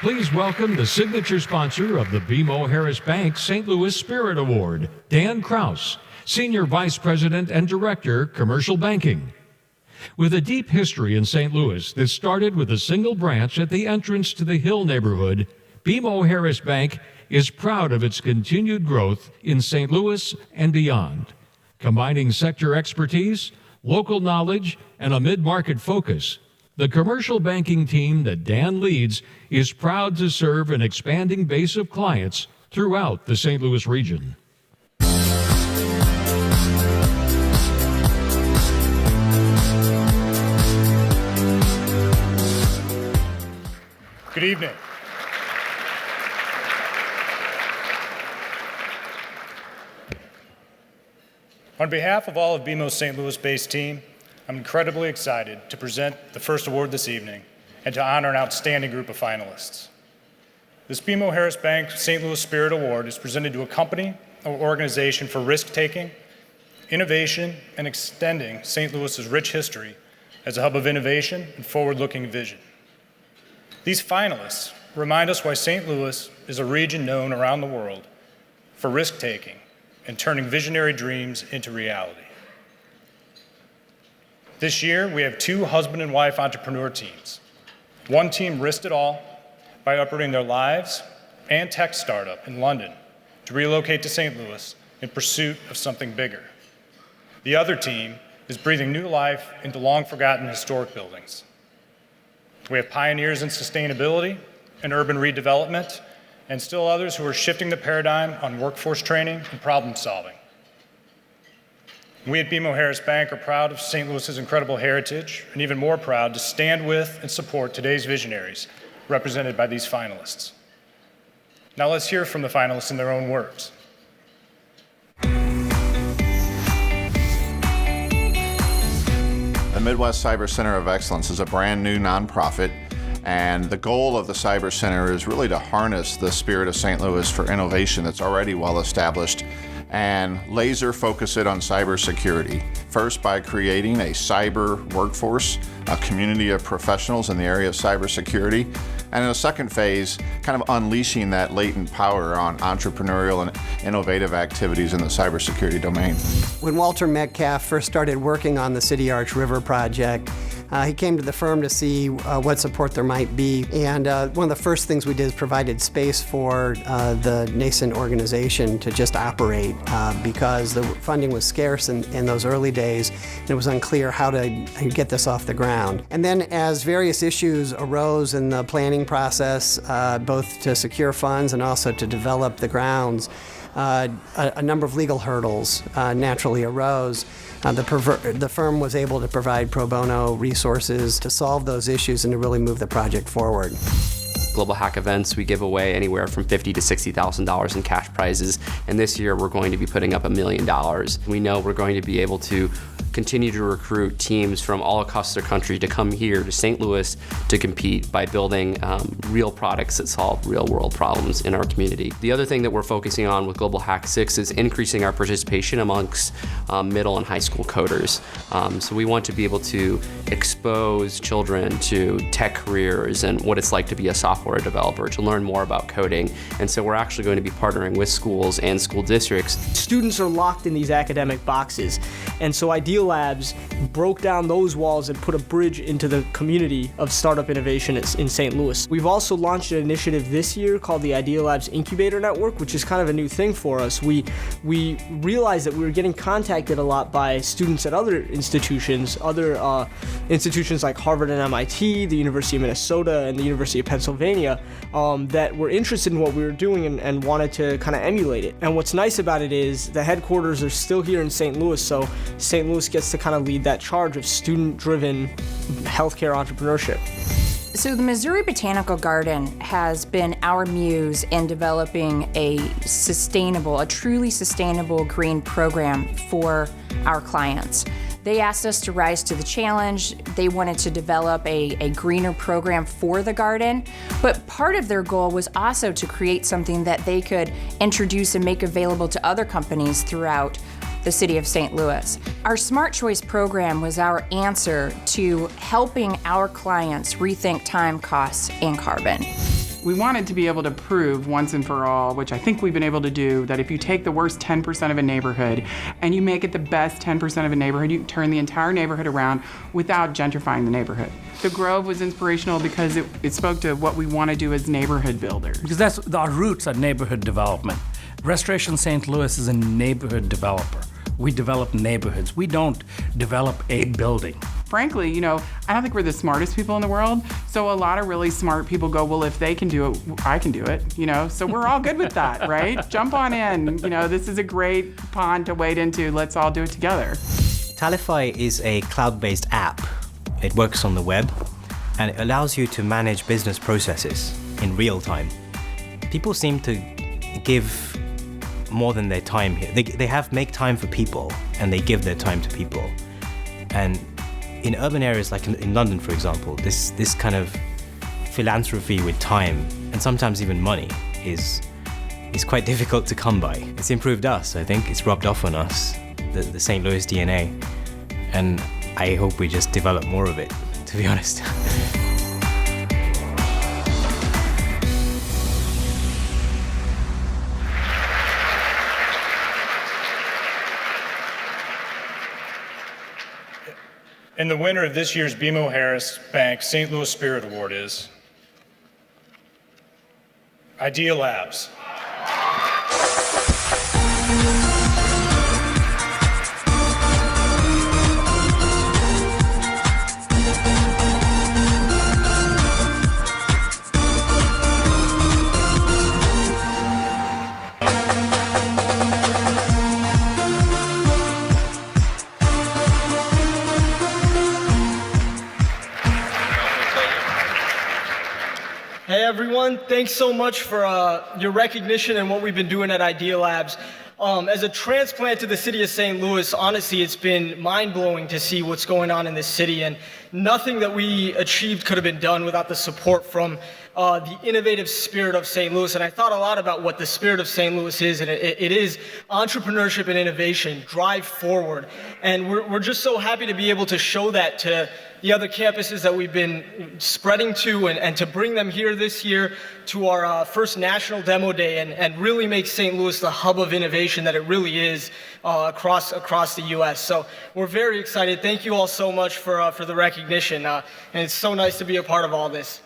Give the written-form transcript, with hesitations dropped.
Please welcome the signature sponsor of the BMO Harris Bank St. Louis Spirit Award, Dan Kraus, Senior Vice President and Director, Commercial Banking. With a deep history in St. Louis that started with a single branch at the entrance to the Hill neighborhood, BMO Harris Bank is proud of its continued growth in St. Louis and beyond. Combining sector expertise, local knowledge, and a mid-market focus, the commercial banking team that Dan leads is proud to serve an expanding base of clients throughout the St. Louis region. Good evening. On behalf of all of BMO's St. Louis-based team, I'm incredibly excited to present the first award this evening and to honor an outstanding group of finalists. This BMO Harris Bank St. Louis Spirit Award is presented to a company or organization for risk-taking, innovation, and extending St. Louis's rich history as a hub of innovation and forward-looking vision. These finalists remind us why St. Louis is a region known around the world for risk-taking and turning visionary dreams into reality. This year, we have two husband and wife entrepreneur teams. One team risked it all by uprooting their lives and tech startup in London to relocate to St. Louis in pursuit of something bigger. The other team is breathing new life into long-forgotten historic buildings. We have pioneers in sustainability and urban redevelopment, and still others who are shifting the paradigm on workforce training and problem solving. We at BMO Harris Bank are proud of St. Louis's incredible heritage, and even more proud to stand with and support today's visionaries, represented by these finalists. Now let's hear from the finalists in their own words. The Midwest Cyber Center of Excellence is a brand new nonprofit, and the goal of the Cyber Center is really to harness the spirit of St. Louis for innovation that's already well established and laser focus it on cybersecurity. First, by creating a cyber workforce, a community of professionals in the area of cybersecurity, and in a second phase, kind of unleashing that latent power on entrepreneurial and innovative activities in the cybersecurity domain. When Walter Metcalf first started working on the City Arch River project, he came to the firm to see what support there might be, and one of the first things we did is provided space for the nascent organization to just operate because the funding was scarce in those early days, and it was unclear how to get this off the ground. And then as various issues arose in the planning process, both to secure funds and also to develop the grounds, a number of legal hurdles naturally arose. The firm was able to provide pro bono resources to solve those issues and to really move the project forward. Global Hack events, we give away anywhere from $50,000 to $60,000 in cash prizes, and this year we're going to be putting up $1 million. We know we're going to be able to continue to recruit teams from all across the country to come here to St. Louis to compete by building real products that solve real world problems in our community. The other thing that we're focusing on with Global Hack 6 is increasing our participation amongst middle and high school coders. So we want to be able to expose children to tech careers and what it's like to be a software developer, to learn more about coding. And so we're actually going to be partnering with schools and school districts. Students are locked in these academic boxes, and so Idea Labs broke down those walls and put a bridge into the community of startup innovation in St. Louis. We've also launched an initiative this year called the Idea Labs Incubator Network, which is kind of a new thing for us. We realized that we were getting contacted a lot by students at other institutions like Harvard and MIT, the University of Minnesota, and the University of Pennsylvania, that were interested in what we were doing and wanted to kind of emulate it. And what's nice about it is the headquarters are still here in St. Louis, so St. Louis gets to kind of lead that charge of student-driven healthcare entrepreneurship. So the Missouri Botanical Garden has been our muse in developing a truly sustainable green program for our clients. They asked us to rise to the challenge. They wanted to develop a greener program for the garden, but part of their goal was also to create something that they could introduce and make available to other companies throughout the city of St. Louis. Our Smart Choice program was our answer to helping our clients rethink time, costs, and carbon. We wanted to be able to prove once and for all, which I think we've been able to do, that if you take the worst 10% of a neighborhood and you make it the best 10% of a neighborhood, you turn the entire neighborhood around without gentrifying the neighborhood. The Grove was inspirational because it spoke to what we want to do as neighborhood builders. Because our roots are neighborhood development. Restoration St. Louis is a neighborhood developer. We develop neighborhoods. We don't develop a building. Frankly, I don't think we're the smartest people in the world, so a lot of really smart people go, well, if they can do it, I can do it, so we're all good with that, right? Jump on in, this is a great pond to wade into, let's all do it together. Talify is a cloud-based app. It works on the web, and it allows you to manage business processes in real time. People seem to give more than their time here. They make time for people, and they give their time to people. And in urban areas like in London, for example, this kind of philanthropy with time, and sometimes even money, is quite difficult to come by. It's improved us, I think. It's rubbed off on us, the St. Louis DNA. And I hope we just develop more of it, to be honest. And the winner of this year's BMO Harris Bank St. Louis Spirit Award is Idea Labs. Hey everyone, thanks so much for your recognition and what we've been doing at Idea Labs. As a transplant to the city of St. Louis, honestly, it's been mind-blowing to see what's going on in this city, and nothing that we achieved could have been done without the support from the innovative spirit of St. Louis. And I thought a lot about what the spirit of St. Louis is, and it is entrepreneurship and innovation, drive forward. And we're just so happy to be able to show that to the other campuses that we've been spreading to, and to bring them here this year to our first National Demo Day, and really make St. Louis the hub of innovation that it really is across the U.S. So we're very excited. Thank you all so much for the recognition, and it's so nice to be a part of all this.